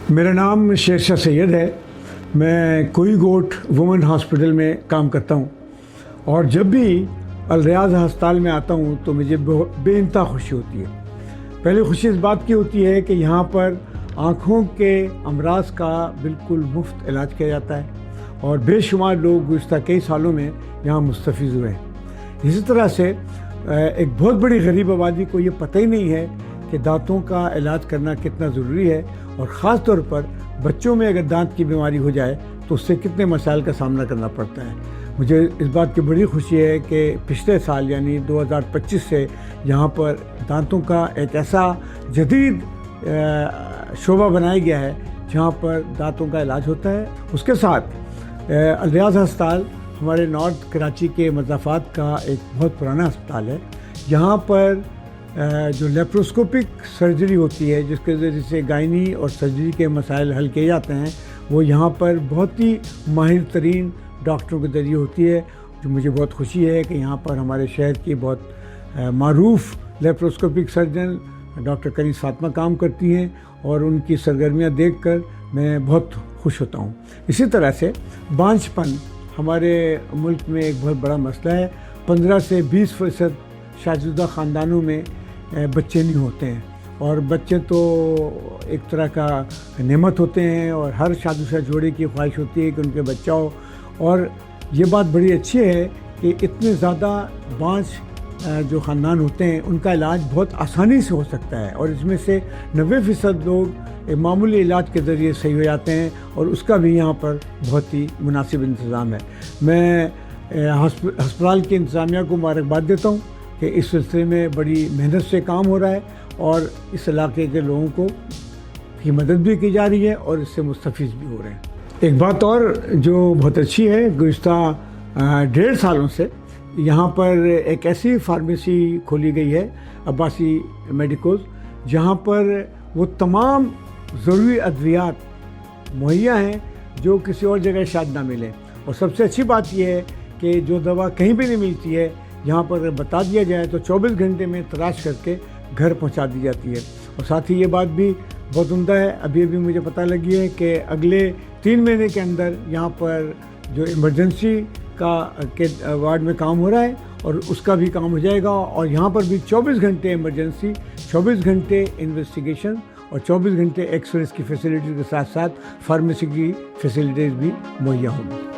میرا نام شیرشاہ سید ہے. میں کوئی گوٹ وومن ہاسپٹل میں کام کرتا ہوں اور جب بھی الریاض ہسپتال میں آتا ہوں تو مجھے بے انتہا خوشی ہوتی ہے. پہلی خوشی اس بات کی ہوتی ہے کہ یہاں پر آنکھوں کے امراض کا بالکل مفت علاج کیا جاتا ہے اور بے شمار لوگ گزشتہ کئی سالوں میں یہاں مستفیض ہوئے ہیں. اسی طرح سے ایک بہت بڑی غریب آبادی کو یہ پتہ ہی نہیں ہے کہ دانتوں کا علاج کرنا کتنا ضروری ہے اور خاص طور پر بچوں میں اگر دانت کی بیماری ہو جائے تو اس سے کتنے مسائل کا سامنا کرنا پڑتا ہے. مجھے اس بات کی بڑی خوشی ہے کہ پچھلے سال یعنی 2025 سے یہاں پر دانتوں کا ایک ایسا جدید شعبہ بنایا گیا ہے جہاں پر دانتوں کا علاج ہوتا ہے. اس کے ساتھ الریاض ہسپتال ہمارے نارتھ کراچی کے مضافات کا ایک بہت پرانا ہسپتال ہے. یہاں پر جو لیپروسکوپک سرجری ہوتی ہے جس کے ذریعے سے گائنی اور سرجری کے مسائل حل کیے جاتے ہیں وہ یہاں پر بہت ہی ماہر ترین ڈاکٹروں کے ذریعے ہوتی ہے. جو مجھے بہت خوشی ہے کہ یہاں پر ہمارے شہر کی بہت معروف لیپروسکوپک سرجن ڈاکٹر کنیز فاطمہ کام کرتی ہیں اور ان کی سرگرمیاں دیکھ کر میں بہت خوش ہوتا ہوں. اسی طرح سے بانجھ پن ہمارے ملک میں ایک بہت بڑا مسئلہ ہے. 15 سے 20% شادی شدہ خاندانوں میں بچے نہیں ہوتے ہیں اور بچے تو ایک طرح کا نعمت ہوتے ہیں اور ہر شادی شدہ جوڑے کی خواہش ہوتی ہے کہ ان کے بچہ ہو. اور یہ بات بڑی اچھی ہے کہ اتنے زیادہ بانجھ جو خاندان ہوتے ہیں ان کا علاج بہت آسانی سے ہو سکتا ہے اور اس میں سے 90% لوگ معمولی علاج کے ذریعے صحیح ہو جاتے ہیں اور اس کا بھی یہاں پر بہت ہی مناسب انتظام ہے. میں ہسپتال کی انتظامیہ کو مبارکباد دیتا ہوں کہ اس سلسلے میں بڑی محنت سے کام ہو رہا ہے اور اس علاقے کے لوگوں کو کی مدد بھی کی جا رہی ہے اور اس سے مستفیض بھی ہو رہے ہیں. ایک بات اور جو بہت اچھی ہے، گزشتہ 1.5 سالوں سے یہاں پر ایک ایسی فارمیسی کھولی گئی ہے عباسی میڈیکوز جہاں پر وہ تمام ضروری ادویات مہیا ہیں جو کسی اور جگہ شاید نہ ملیں. اور سب سے اچھی بات یہ ہے کہ جو دوا کہیں بھی نہیں ملتی ہے یہاں پر اگر بتا دیا جائے تو 24 گھنٹے میں تلاش کر کے گھر پہنچا دی جاتی ہے. اور ساتھ ہی یہ بات بھی بہت عمدہ ہے، ابھی مجھے پتہ لگی ہے کہ اگلے 3 مہینے کے اندر یہاں پر جو ایمرجنسی کا وارڈ میں کام ہو رہا ہے اور اس کا بھی کام ہو جائے گا اور یہاں پر بھی 24 گھنٹے ایمرجنسی، 24 گھنٹے انویسٹیگیشن اور 24 گھنٹے ایکس ریز کی فیسلٹیز کے ساتھ ساتھ فارمیسی کی فیسلٹیز بھی مہیا ہوں گی.